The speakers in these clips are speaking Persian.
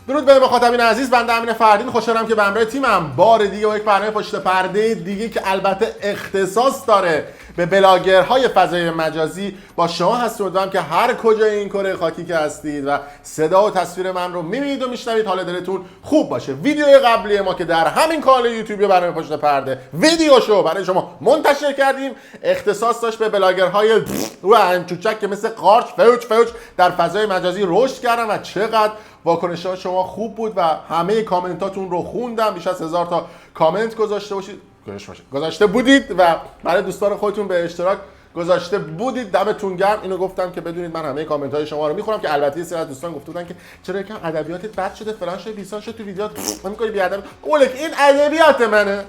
درود به مخاطبین عزیز، بنده امین فردین خوشحالم که به همراه تیمم بار دیگه با یک برنامه پشت پرده دیگه که البته اختصاص داره به بلاگرهای فضای مجازی با شما هستم. امیدوارم که هر کجای این کره خاکی که هستید و صدا و تصویر من رو میبینید و میشنوید حال دلتون خوب باشه. ویدیوی قبلی ما که در همین کانال یوتیوبی برنامه پشت پرده ویدیوشو برای شما منتشر کردیم اختصاص داشت به بلاگرهای و انچوچک که مثل قارچ فوچ در فضای مجازی رشد کردن و چقدر واکنش ها شما خوب بود و همه کامنتاتون رو خوندم. بیش از 1000 تا کامنت گذاشته بودید و برای دوستان خودتون به اشتراک گذاشته بودید. دمتون گرم. اینو گفتم که بدونید من همه کامنت های شما رو میخونم که البته یه سری از دوستان گفته بودن که چرا یکم ادبیاتت بد شده فلان شده بیسان شده تو ویدیوات میگی بی ادب. اولک این ادبیات منه.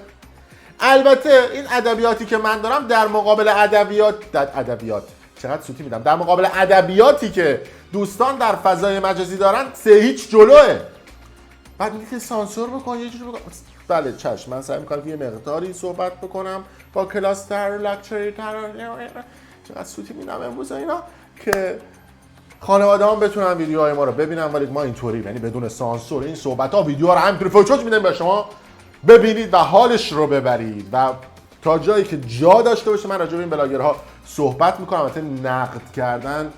البته این ادبیاتی که من دارم در مقابل ادبیات چقدر سوتی میدم، در مقابل ادبیاتی که دوستان در فضای مجازی دارن 3-0 جلوه. بعد میگه که سانسور بکن یه جوری بکن. بله چشم، من سعی میکنم که یه مقداری صحبت بکنم با کلاستر لکچری چقدر سوتی میدم امروز اینا که خانواده هم بتونن ویدیوهای ما رو ببینن، ولی ما اینطوری یعنی بدون سانسور این صحبت ها ویدیوها رو همینطوری فوچوچ میدیم به شما ببینید و حالش رو ببرید و تا جایی که جا داشته باشه من راجع به این بلاگرها صحبت میکنم. البته نقد کردن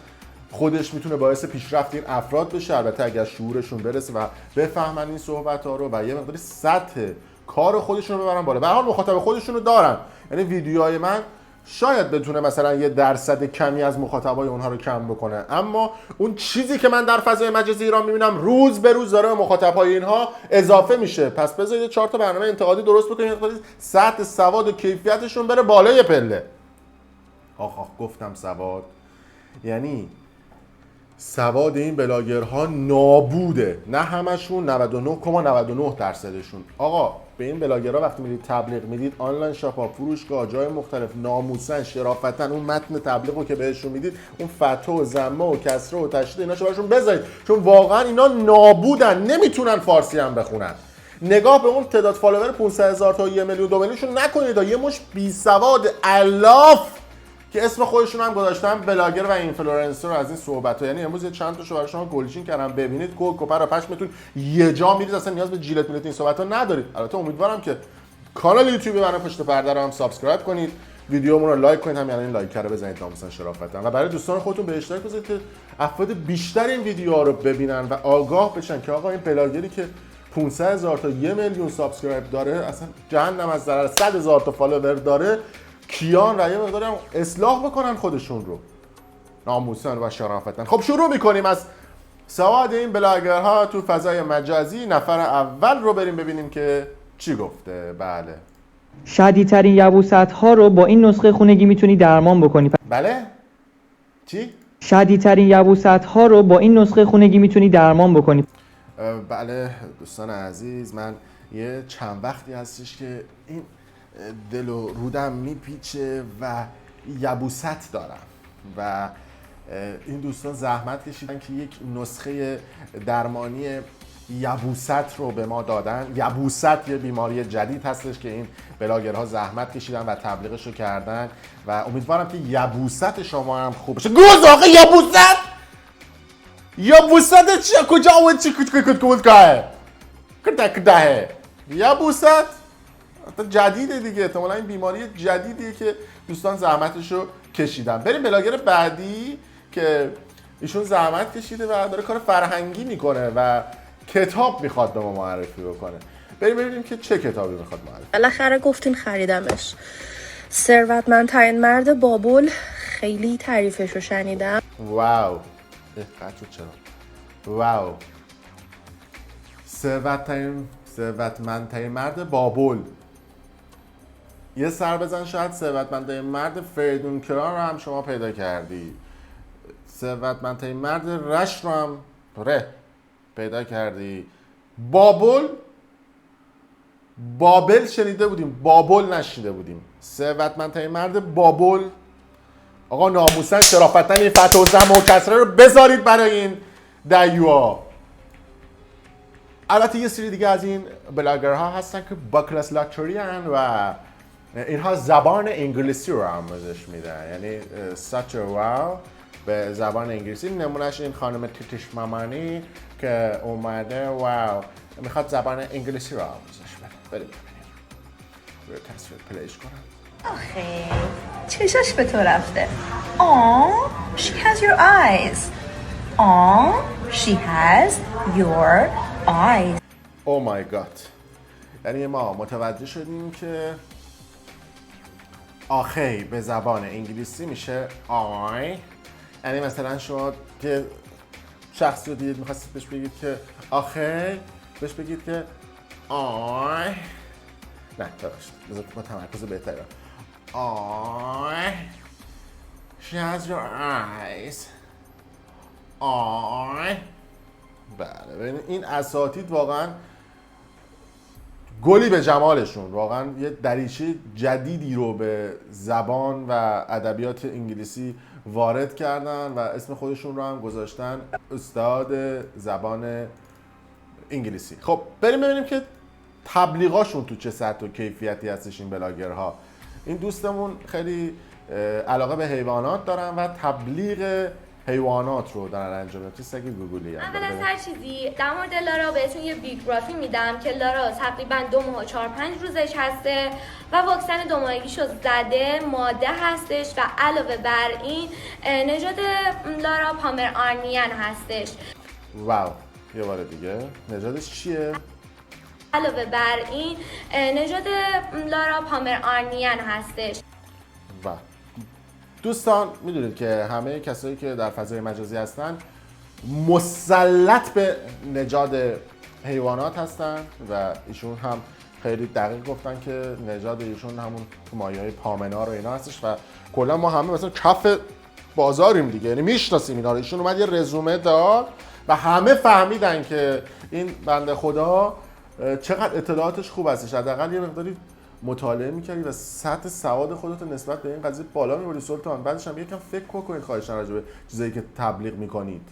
خودش میتونه باعث پیشرفت این افراد بشه، البته اگر شعورشون برسه و بفهمن این صحبت ها رو و یه مقداری سطح کار خودشون رو ببرن بالا. به هر حال مخاطب خودشون رو دارن، یعنی ویدیوهای من شاید بتونه مثلا یه درصد کمی از مخاطبای اونها رو کم بکنه، اما اون چیزی که من در فضای مجازی ایران میبینم روز به روز داره به مخاطبای اینها اضافه میشه. پس بذارید 4 تا برنامه انتقادی درست بکنید سطح سواد و کیفیتشون بره بالای پله. آخ گفتم سواد، یعنی سواد این بلاگرها نابوده، نه همشون، 99.99%شون. آقا به این بلاگرها وقتی میرید تبلیغ میدید آنلاین شاپا، فروشگاه، جای مختلف، ناموسن شرافتن اون متن تبلیغ رو که بهشون میدید اون فتح و ضمه و کسره و تشدید ایناشو براشون بذارید، چون واقعا اینا نابودن، نمیتونن فارسی هم بخونن. نگاه به اون تعداد فالوور 500,000 تا 1 میلیون 2 میلیونشون نکنید. یه مش بی سواد الاف که اسم خودشون هم گذاشتن بلاگر و اینفلوئنسر از این صحبت‌ها. یعنی امروز چند تاشو برای شما گلچین کردم ببینید. کوپر و پشمتون یه جا میرید، اصلا نیاز به جیلت میلت این صحبت‌ها ندارید. البته امیدوارم که کانال یوتیوب من پشت پرده رو هم سابسکرایب کنید، ویدیومون رو لایک کنید، همین این لایک رو بزنید ناموسن شرافتن و برای دوستان خودتون به اشتراک بذارید که افراد بیشتر این ویدیوها رو ببینن و آگاه بشن که آقا این بلاگری که 500,000 تا 1 میلیون سابسکرایب داره اصلا جهنم از ضرر، 100,000 تا فالوور داره کیان و یه مقداری هم اصلاح بکنن خودشون رو ناموسن و شرافتن. خب شروع میکنیم از سواد این بلاگرها تو فضای مجازی. نفر اول رو بریم ببینیم که چی گفته. بله، شدیدترین یبوست ها رو با این نسخه خونگی میتونی درمان بکنی. بله چی؟ شدیدترین یبوست ها رو با این نسخه خونگی میتونی درمان بکنی. بله دوستان عزیز، من یه چند وقتی هستش که این دل و رودم میپیچه و یبوست دارم و این دوستان زحمت کشیدن که یک نسخه درمانی یبوست رو به ما دادن. یبوست یه بیماری جدید هستش که این بلاگرها زحمت کشیدن و تبلیغش رو کردن و امیدوارم که یبوست شما هم خوب بشه. گوز آقا یبوست چیه؟ کجا آمد چی کده یبوست جدیده دیگه، احتمالاً این بیماری جدیدیه که دوستان زحمتش رو کشیدن. بریم بلاگر بعدی که ایشون زحمت کشیده و داره کار فرهنگی میکنه و کتاب میخواد به ما معرفی بکنه. بریم ببینیم که چه کتابی میخواد معرفی. بالاخره گفتین خریدمش. ثروتمندترین مرد بابل، خیلی تعریفش رو شنیدم. واو چرا واو ثروتمندترین مرد بابل. یه سر بزن شاید ثروتمندترین مرد فریدون کران رو هم شما پیدا کردی، ثروتمندترین مرد رش رو هم پیدا کردی. بابل شنیده بودیم، بابل نشنیده بودیم. ثروتمندترین مرد بابل. آقا ناموسن شرافتن این فتح و ضم و کسره رو بذارید برای این دیوها. البته یه سری دیگه از این بلاگرها هستن که با کلاس لاکچری هن و اینها زبان انگلیسی رو آموزش میدن، یعنی such a wow به زبان انگلیسی. نمونهش این خانم تیتیش مامانی که اومده واو میخواد زبان انگلیسی رو آموزش بده. بریم ببینیم. روی تصویر پلیش کنم. آخه چشاش به تو رفته. آه she has your eyes. آه she has your eyes. او مای گاد. یعنی ما متوجه شدیم که آخی به زبان انگلیسی میشه آی. یعنی مثلا شما که شخصی رو دیدید میخواستید بهش بگید که آخی، بهش بگید که آی. نه ببخشید بذار با تمرکز بهتری آی she has your eyes. آی. بله ببینید این اساتید واقعا گلی به جمالشون، واقعا یه دریچه جدیدی رو به زبان و ادبیات انگلیسی وارد کردن و اسم خودشون رو هم گذاشتن استاد زبان انگلیسی. خب بریم ببینیم که تبلیغاشون تو چه سطح و کیفیتی هستش این بلاگرها. این دوستمون خیلی علاقه به حیوانات دارن و تبلیغ حیوانات رو دارن انجام میدن. تو سگ گوگلی اول از هر چیزی در مورد لارا بهتون یه بیوگرافی میدم که لارا تقریبا 2 ماه و 4-5 روزش هسته و واکسن 2 ماهگیشو زده، ماده هستش و علاوه بر این نژاد لارا پامر آرنین هستش. واو یه بار دیگه نژادش چیه؟ علاوه بر این نژاد لارا پامر آرنین هستش. و دوستان میدونید که همه کسایی که در فضای مجازی هستن مسلط به نژاد حیوانات هستن و ایشون هم خیلی دقیق گفتن که نژاد ایشون همون مایه‌های پامنا رو اینا هستش و کلا ما همه مثلا کف بازاریم دیگه، یعنی میشناسیم اینا رو. ایشون اومد یه رزومه داد و همه فهمیدن که این بنده خدا چقدر اطلاعاتش خوب هستش. حداقل یه مقداری مطالعه می‌کردی و سطح سواد خودت نسبت به این قضیه بالا می‌بری سلطان. بعدش هم یکم فکر کنید خواهشاً راجع به چیزایی که تبلیغ می‌کنید.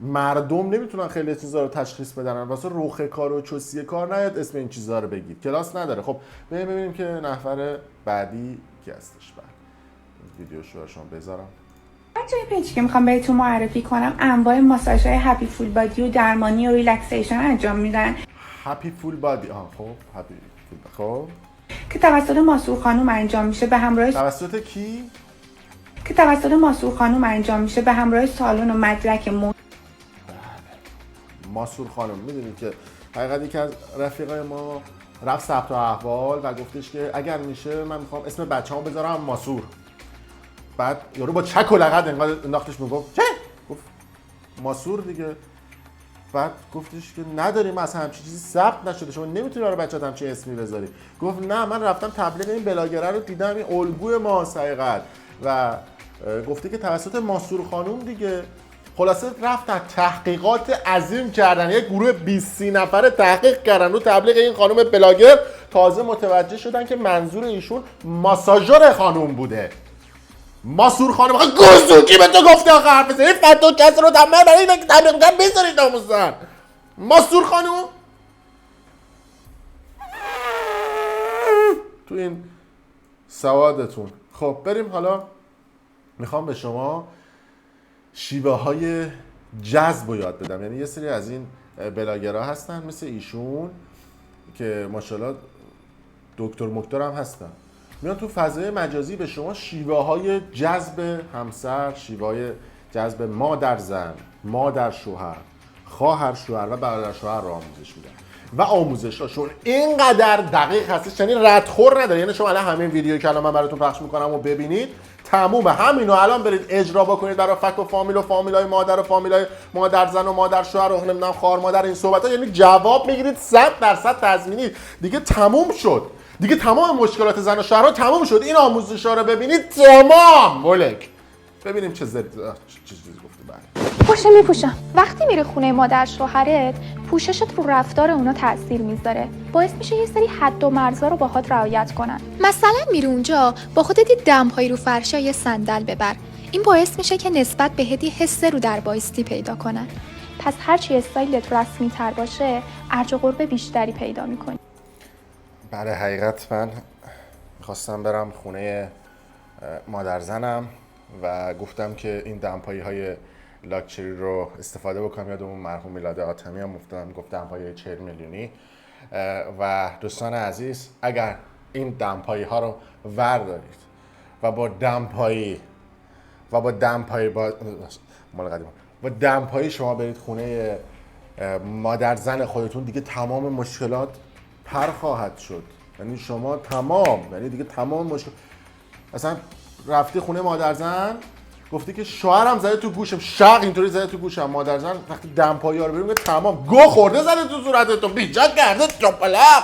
مردم نمیتونن خیلی چیزا رو تشخیص بدن، واسه روخه کار و چوسی کار نیاد اسم این چیزا رو بگید، کلاس نداره. خب ببینیم که نفر بعدی کی هستش. بعد ویدیو شو بذارم. توی پیجی که میخوام بهتون معرفی کنم انواع ماساژهای هپی فول بادی و درمانی و ریلکسیشن انجام میدن. هپی فول بادی خب هپی فول خب که توسط ماسور خانم انجام میشه به همراه توسط کی؟ که توسط ماسور خانم انجام میشه به همراه سالن و مدرک ماسور خانم. میدونید که حقیقت که از رفیقای ما رفت ثبت احوال و گفتش که اگر میشه من میخوام اسم بچه‌مو بذارم ماسور. بعد یارو با چک و لغت انقدر انداختش میگفت چه؟ گفت ماسور دیگه. بعد گفتش که نداریم اصلا همچین چیزی ثبت نشده، شما نمیتونی برای بچه‌ت همچین اسمی بذاری. گفت نه من رفتم تبلیغ این بلاگره رو دیدم، این الگوی ماست حقیقت و گفته که توسط ماسور خانم دیگه. خلاصه رفتن تحقیقات عظیم کردن، یک گروه 20-30 نفره تحقیق کردن رو تبلیغ این خانم بلاگر. تازه متوجه شدن که منظور ایشون ماساژور خانم بوده. ماسور خانم گوزو کی به تو گفته آخه حرف بزنی؟ فتو کس رو تمام برای اینکه تبلیغ می‌کنن بذارید ناموسن. ماسور خانم تو این سوادتون. خب بریم حالا میخوام به شما شیوه های جذب رو یاد بدم. یعنی یه سری از این بلاگرها هستن مثل ایشون که ماشاءالله دکتر مکتر هم هستن، میان تو فضای مجازی به شما شیوه های جذب همسر، شیوه های جذب مادر زن، مادر شوهر، خواهر شوهر و برادر شوهر رو آموزش میدن و آموزشاشون اینقدر دقیق هستش یعنی ردخور نداره. یعنی شما الان همین ویدیویی که الان من براتون پخش میکنم و ببینید تموم همینو الان برید اجرا بکنید برای فک و فامیلای مادر و فامیلای مادر زن و مادر شوهر و نمیدونم خواهر مادر، این صحبت‌ها یعنی جواب میگیرید 100% تضمینی. دیگه تموم شد، دیگه تمام مشکلات زن و شوهر تموم شد. این آموزش‌ها رو ببینید تمام ولک. ببینیم چه چیزی گفته. بله پوشه میپوشم. وقتی میره خونه مادر شوهرت پوششت رو رفتار اونا تاثیر میذاره، باعث میشه یه سری حد و مرزا رو باهات رعایت کنن. مثلا میری اونجا با خودت دمپایی رو فرش یا یه صندل ببر، این باعث میشه که نسبت بهت یه حس رو در بایستی پیدا کنن. پس هرچی استایلت رسمی تر باشه ارج و قرب بیشتری پیدا میکنی. برای حقیقت من میخواستم برم خونه مادر زنم و گفتم که این دمپایی های لاکچری رو استفاده بکنم. یادمون مرحوم میلاد آتمی هم گفت دمپایی 40 میلیونی. و دوستان عزیز اگر این دمپایی ها رو وردارید و با دمپایی شما برید خونه مادر زن خودتون، دیگه تمام مشکلات پر خواهد شد. یعنی شما دیگه تمام مشکل، اصلا رفتی خونه مادر زن گفتی که شوهرم زده تو گوشم، شق اینطوری زده تو گوشم، مادر زن وقتی دمپایی ها رو بریم تمام گو خورده زده تو صورتتون، بیجات کرده چپلق.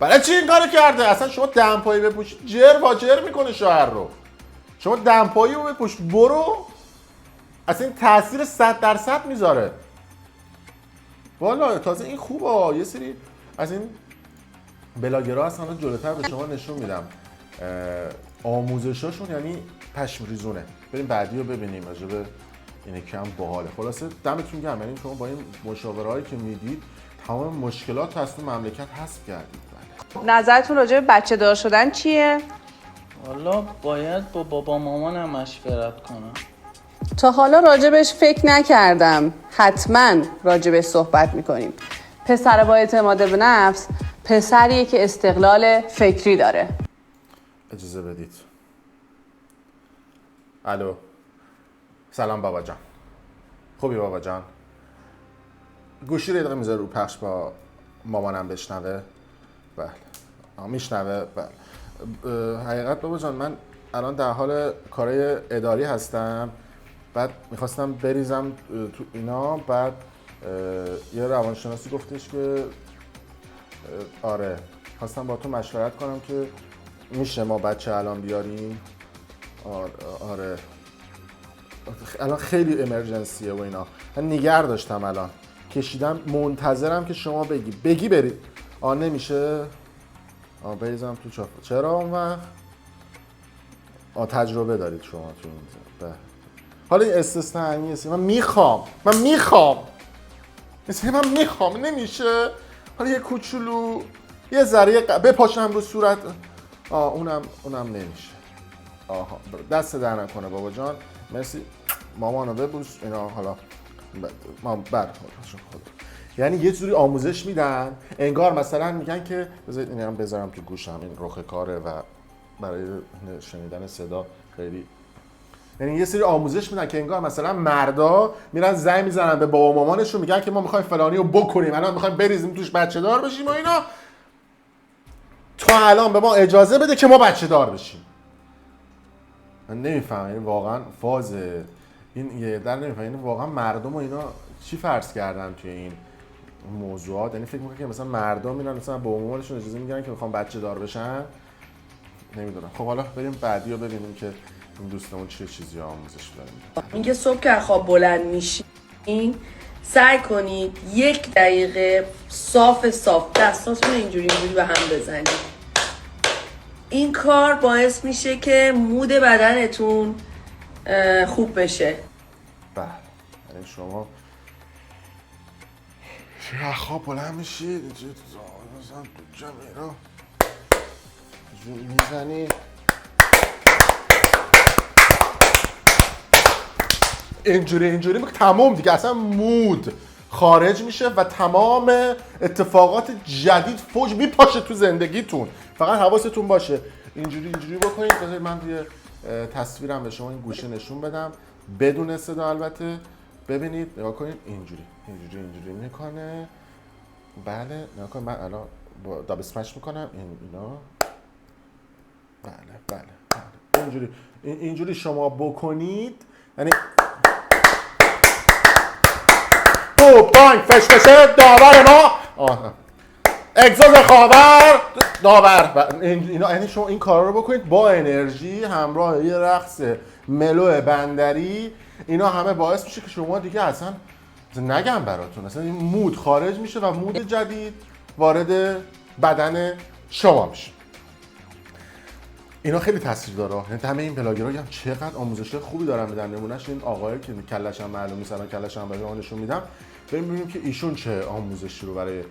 برای چی این کارو کرده؟ اصلا شما دمپایی بپوش جر با جر میکنه شوهر رو. شما دمپایی رو بپوش برو، اصلا این تاثیر 100% میذاره. والا تازه این خوبه. یه سری از این بلاگرها هستن جلوتر به شما نشون میدم آموزشاشون یعنی پشم ریزونه. بریم بعدی رو ببینیم راجع به این کم باحاله. خلاصه دمتون گرم، یعنی شما با این مشاورهایی که میدید تمام مشکلات رو از تو مملکت حذف کردید. نظرتون راجع به بچه دار شدن چیه؟ والا باید با بابا مامانم مشورت کنم. تا حالا راجبش فکر نکردم. حتما راجبش صحبت میکنیم. پسر با اعتماد به نفس پسریه که استقلال فکری داره. اجازه بدید. الو. سلام بابا جان. خوبی بابا جان؟ گوشی رو یه دقیقه میذاره رو پخش با مامانم بشنوه. بله. میشنوه. بله. حقیقت بابا جان من الان در حال کارهای اداری هستم. بعد میخواستم بریزم تو اینا. بعد یه روانشناسی گفتش که آره خواستم با تو مشورت کنم که میشه ما بچه الان بیاریم. آره الان خیلی امرجنسیه و اینا. من نگه داشتم الان کشیدم منتظرم که شما بگی برید. نمیشه. بریزم تو چافه. چرا اون وقت؟ تجربه دارید شما تو این. حالا این استثنایی هستی. من میخوام نمیشه. حالا یه کوچولو یه ذره بپاشم رو صورت. اونم نمیشه. دست در نکنه بابا جان. مرسی. مامانو ببوس اینا. حالا خود. یعنی یه جوری آموزش میدن انگار مثلا میگن که بذارید اینو بذارم تو گوشم، این رخ کاره و برای شنیدن صدا خیلی. یعنی یه سری آموزش میدن که انگار مثلا مردا میرن زنگ میزنن به بابا مامانشون میگن که ما میخوایم فلانی رو بکنیم، الان میخوایم بریزیم توش بچه دار بشیم و اینا. تو الان به ما اجازه بده که ما بچه دار بشیم. من نمیفهمم این واقعا فازه. این یه در نمیفهمم این واقعا مردم و اینا چی فرض کردن توی این موضوعات. یعنی فکر میکنم که مثلا مردم میرن مثلا با مامانشون اجازه میگیرن که میخوام بچه دار بشن. نمیدونم. خب حالا بریم بعدی رو ببینیم که این دوستمون چه چیزی آموزش داریم. اینکه صبح که خواب بلند میشین سعی کنید 1 دقیقه صاف دستاتون اینجوری به هم بزنید. این کار باعث میشه که مود بدنتون خوب بشه. بله. یعنی شما خواب بلند میشید مثلا تو جمعه رو میزنی اینجوری تمام دیگه اصلا مود خارج میشه و تمام اتفاقات جدید فوج میپاشه تو زندگیتون. فقط حواستون باشه اینجوری بکنید. بذارید من روی تصویرم به شما این گوشه نشون بدم بدون صدا البته. ببینید نگاه کنید اینجوری میکنه. بله نگاه کنید من الان با دابل اسمش میکنم اینا. بله اینجوری شما بکنید یعنی بانک فشفشه داور ما اگزاز خاور داور. اینا یعنی شما این کارا رو بکنید با انرژی همراه یه رقص ملو بندری. اینا همه باعث میشه که شما دیگه اصلا نگم براتون اصلا این مود خارج میشه و مود جدید وارد بدن شما میشه. اینا خیلی تاثیر داره. یعنی همه این بلاگرها هم چقدر آموزش خوبی دارن میدن. نمونهش این آقایی که کله‌ش هم معلوم نیست الان کله‌ش هم برای نشون میدم. ببینیم که ایشون چه آموزشی رو برای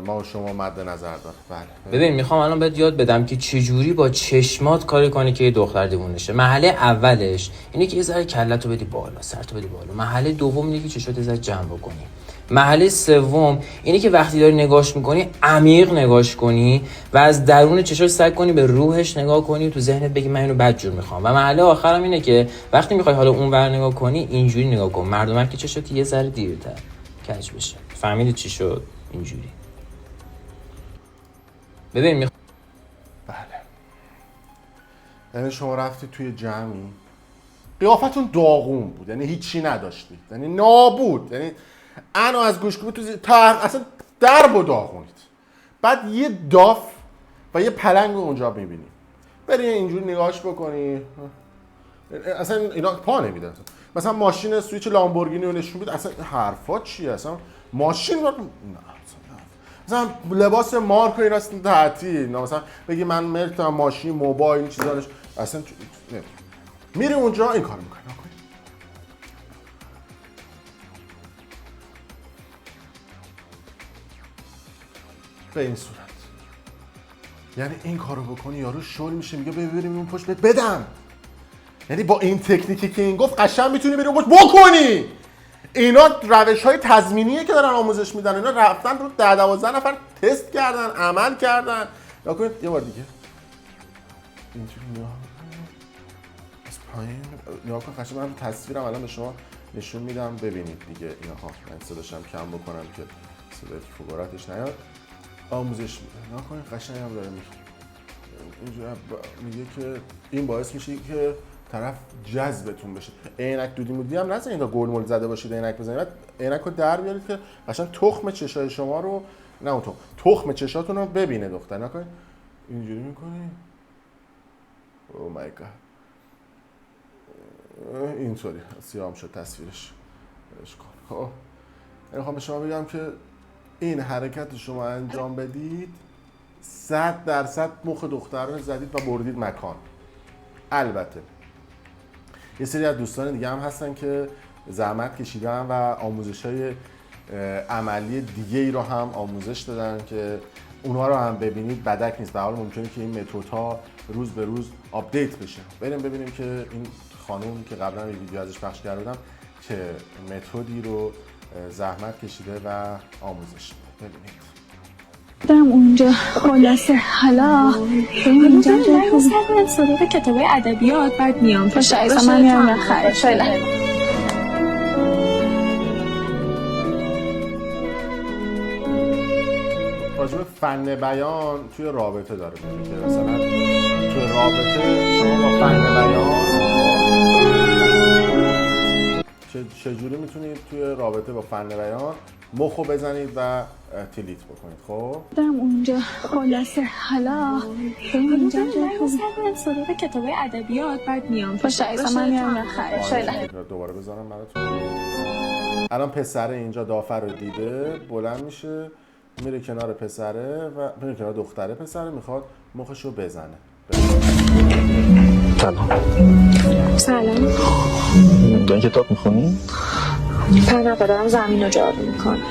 ما و شما مد نظر داره. بله. ببین میخوام الان بهت یاد بدم که چجوری با چشمات کاری کنی که یه دختر دیوونه شه. مرحله اولش اینه که یه ذره کلتو بدی بالا، سرتو بدی بالا. مرحله دوم اینه که چشات یه ذره جمع بکنی. مرحله سوم اینه که وقتی داری نگاش میکنی عمیق نگاش کنی و از درون چشاش سعی کنی به روحش نگاه کنی و تو ذهنت بگی من اینو بدجور میخوام. و مرحله آخرم اینه که وقتی میخوای حالا اونور نگاه کنی اینجوری نگاه کن. مردمک که چشات یه ذره دیرتر کج بشه. فهمیدی چی شد؟ اینجوری. ببین بله. یعنی شما رفتی توی جمعی قیافتون داغون بود، یعنی هیچی نداشتید، یعنی نابود، یعنی انا از گوشگوی تو اصلا درب و داغونید. بعد یه داف و یه پلنگ رو اونجا میبینی، بری اینجوری نگاهش بکنی، اصلا اینا پا نمیده. مثلا ماشین سویچ لامبورگینی رو نشون بید، اصلا حرفا چیه؟ اصلا ماشین رو مثلا لباس مارک و اینا تعطیل، مثلا بگی من مرتم ماشین موبایل چیزانش اصلا میری اونجا این کارو میکنی. به این صورت یعنی این کارو بکنی یارو شل میشه، میگه ببریم اون پشت بدم. یعنی با این تکنیکی که این گفت قشنگ میتونی بری اون پشت بکنی. اینا روش‌های تضمینیه که دارن آموزش میدن. اینا رفتن رو 10-12 نفر تست کردن، عمل کردن. یا کنید یه بار دیگه اینجوری نگاه از پایین نگاه کن. قشنگ من تصویرم الان به شما نشون میدم ببینید دیگه. اینا ها من صداشم کم بکنم که صدای فوق‌العاده‌اش نیاد. آموزش میده. نگاه کنید قشنگ هم داره اینجوری میگه که این باعث میشه که طرف جذبتون بشه. عینک دودی مودی هم نزنید تا گل مول زده باشید عینک بزنید. بعد عینک رو در بیارید که قشنگ تخم چشای شما رو، نه اون تخم چشاتون رو ببینه دختر. نکنید اینجوری میکنی. او مای گاد. اینطوری سیام شد تصویرش. خب میخوام به شما بگم که این حرکت شما انجام بدید 100% مخ دختر رو زدید و بردید مکان. البته یه سری از دوستان دیگه هم هستن که زحمت کشیدن و آموزش‌های عملی دیگه ای رو هم آموزش دادن که اونها رو هم ببینید بدک نیست. به حال ممکنه که این متدها روز به روز آپدیت بشه. بریم ببینیم که این خانم که قبلا یه ویدیو ازش پخش کردم چه متدی رو زحمت کشیده و آموزش میده. ببینید. دم اونجا خلاصه حالا اینجا من صدق کتابای ادبیات بعد میام باشه ایسا من میام نخره فعلا. راجب فن بیان توی رابطه داره میگه که مثلا توی رابطه شما با فن بیان چجوری میتونید توی رابطه با فن بیان مخو بزنید و تلیت بکنید. خب دم اونجا خلاصه حالا اینجا من صدق کتابای ادبیات بعد میام باشه ایسا من میام نخره فعلا. دوباره بذارم براتون. الان پسره اینجا دافر رو دیده، بلند میشه میره کنار پسره و میره کنار دختره. پسره میخواد مخش رو بزنه. سلام. داری کتاب میخونی؟ نه دارم زمین رو جارو میکنم.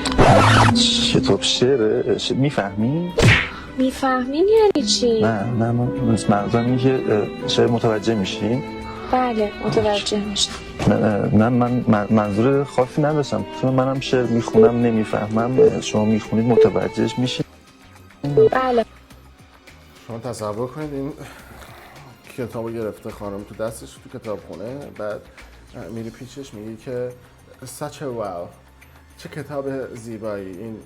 کتاب شعره؟ میفهمی؟ میفهمین یعنی چی؟ نه منظورم اینه که شعر متوجه میشی؟ بله متوجه میشم. نه من منظور خاصی نداشتم، چون منم شعر میخونم نمیفهمم، شما میخونید متوجهش میشی؟ بله. شما تصور کنید این کتابو گرفته خانم تو دستش تو کتابخونه، بعد میری پیچش میگی که such a wow، چه کتاب زیبایی، این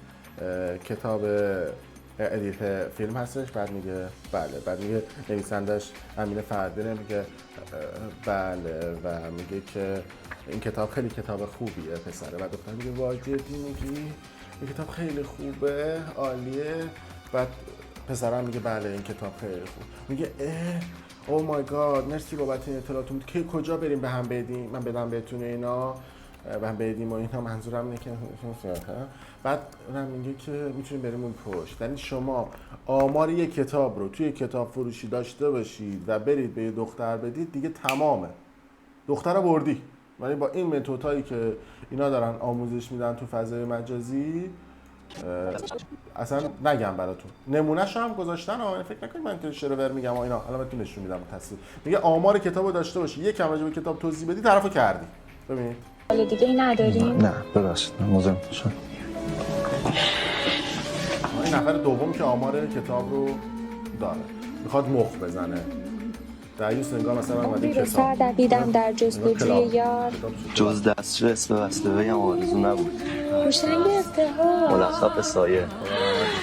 کتاب ادیت فیلم هستش. بعد میگه بله، بعد میگه نویسندش امین فردینه، میگه بله و میگه که این کتاب خیلی کتاب خوبیه پسره. بعد دختر میگه وای جدی میگی این کتاب خیلی خوبه عالیه. بعد پسرم میگه بله این کتاب خیلی خوب. میگه او مای گاد مرسی بابت این اطلاعاتون، که کجا بریم به هم بدیم، من بدم بهتون اینا و هم بدیم و اینا. منظورم اینه که بعد اونم میگه که میتونیم بریم اون پشت. یعنی شما آمار یک کتاب رو توی کتاب فروشی داشته باشید و برید به یه دختر بدید دیگه تمامه، دختر رو بردی. ولی با این متدهایی که اینا دارن آموزش میدن تو فضای مجازی اصلا نگم براتون. نمونه‌شو هم گذاشتن ها، فکر نکنید من تو شرور میگم و اینا. الان بهتون نشون میدم تصویر. میگه آمار کتابو داشته باشی، یکم راجع به کتاب توضیح بدی، طرفو کردی. ببینید. حال دیگه نداریم؟ نه ببخشید من مزاحم شدم. این نفر دوم که آمار کتاب رو داره میخواد مخ بزنه. دریوس انگار مثلا اومده کتاب سر دویدم در جستجوی یار، جز دسترس به وصله هم آرزو نبود. هوشنگ استحال، ملخص به سایه.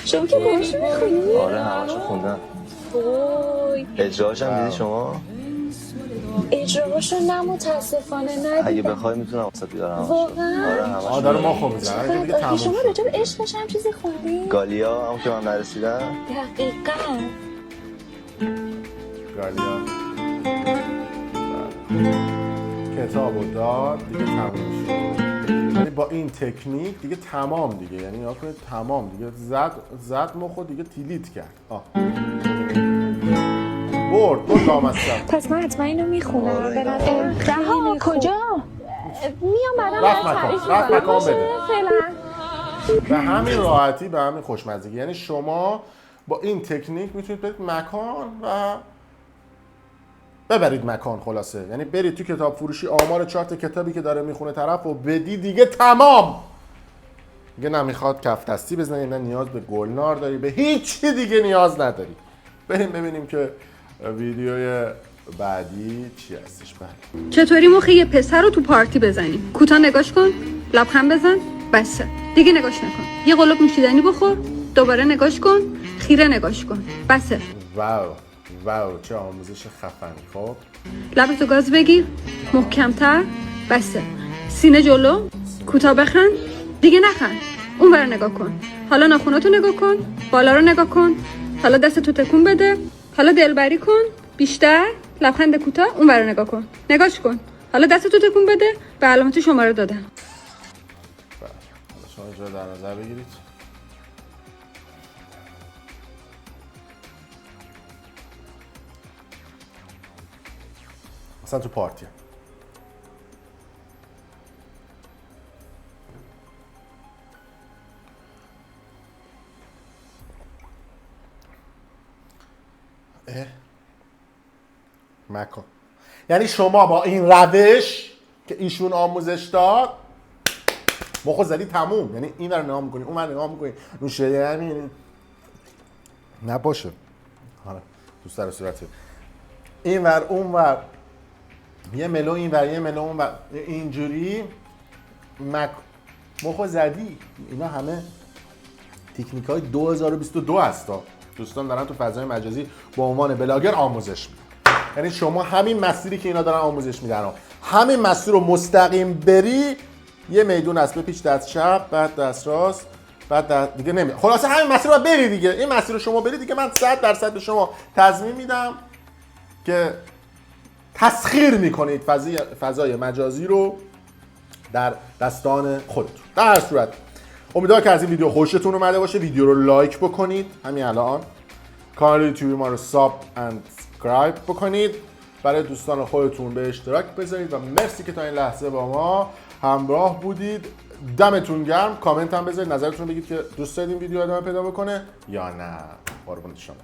شما که باهاش میخونی؟ آره همشو خوندم. وای اجراهاش هم دیدی شما؟ اجراهاشو نه متاسفانه ندیدم. اگه بخوای میتونم واسه بیارم. واقعا؟ آره همشو. داره ما خوب میزنه. دیگه تموم شما شد. راجع به عشقش هم چیزی خوندی؟ گالیا هم که من نرسیدم. دقیقاً. گالیا کتابو داد دیگه تموم شد. یعنی با این تکنیک دیگه تمام دیگه، یعنی نگاه کنید تمام دیگه، زد مخو دیگه تیلیت کرد. برد دو لامصب. پس من حتما اینو میخونم. به نظر رها کجا؟ میام بعدم رفت مکان بده. فعلا به همین راحتی، به همین خوشمزگی. یعنی شما با این تکنیک میتونید برید مکان و ببرید مکان. خلاصه یعنی برید تو کتاب فروشی آمار 4 تا کتابی که داره میخونه طرف و بدی دیگه تمام. دیگه نمیخواد کف دستی بزنی، نه نیاز به گلنار داری، به هیچی دیگه نیاز نداری. بریم ببینیم که ویدیوی بعدی چی هستش. بله چطوری مخ یه پسر رو تو پارتی بزنیم؟ کوتاه نگاش کن، لبخند بزن، بسه. دیگه نگاش نکن. یه قلوب نوشیدنی بخور، دوباره نگاش کن، خیره نگاش کن، بسه. واو چه آموزش خفنی. خب لبتو گاز بگیر، محکم‌تر، بسه. سینه جلو، کوتاه بخند، دیگه نخند. اون برا نگاه کن. حالا ناخوناتو نگاه کن، بالا رو نگاه کن. حالا دستتو تکون بده. حالا دلبری کن، بیشتر. لبخند کوتاه، اون برا نگاه کن. نگاش کن. حالا دستتو تکون بده. به علامت شماره دادن. شما اینجا در نظر بگیرید. مثلا تو پارتی مکان. یعنی شما با این روش که ایشون آموزش داد مخو زدی تموم. یعنی این رو نگاه می‌کنی، اون رو نگاه می‌کنی، نوشه یعنی نباشه. حالا دوست داره صورت این ور اون ور، یه ملو این ور یه ملو اون ور، اینجوری مخو زدی. اینا همه تکنیک‌های 2022 هستا. دوستان دارن تو فضای مجازی با عنوان بلاگر آموزش میدن. یعنی شما همین مسیری که اینا دارن آموزش میدن، همین مسیر رو مستقیم بری، یه میدون است، بپیچ دست چپ، بعد دست راست، بعد دیگه نمیاد. خلاصه همین مسیر رو بری دیگه. این مسیر رو شما بری دیگه، من 100% به شما تضمین میدم که تسخیر میکنید فضای مجازی رو در دستان خودتون. در هر صورت امیدوارم که از این ویدیو خوشتون اومده باشه. ویدیو رو لایک بکنید همین الان، کانال یوتیوب ما رو سابسکرایب بکنید، برای دوستان خودتون به اشتراک بذارید و مرسی که تا این لحظه با ما همراه بودید. دمتون گرم. کامنت هم بذارید، نظرتون بگید که دوست دارید این ویدیو ادامه پیدا بکنه یا نه. قربونت شما.